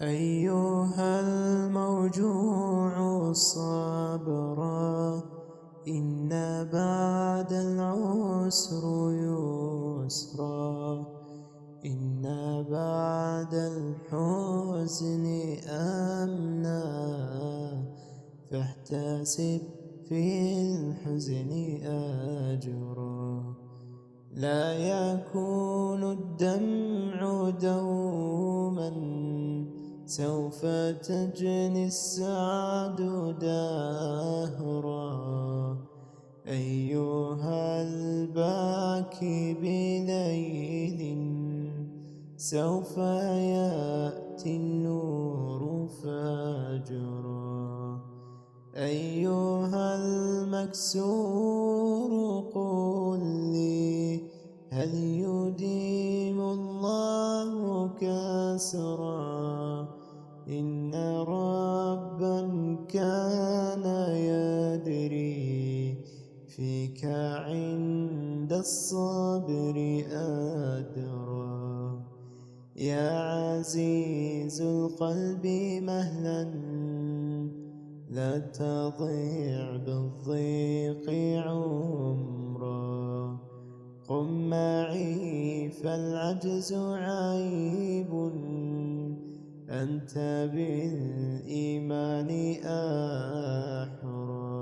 أيها الموجوع صبرا، إن بعد العسر يسرا، إن بعد الحزن أمنا، فاحتسب في الحزن أجرا. لا يكون الدمع دوما، سوف تجني السعد دهرا. أيها الباكي بليل، سوف يأتي النور فجرا. أيها المكسور قل لي، هل يديم الله كسرا؟ إن ربا كان يدري فيك عند الصبر أدرى. يا عزيز القلب مهلا، لا تضيع بالضيق عمرا. قم معي فالعجز عيب، أنت بالإيمان أحرى.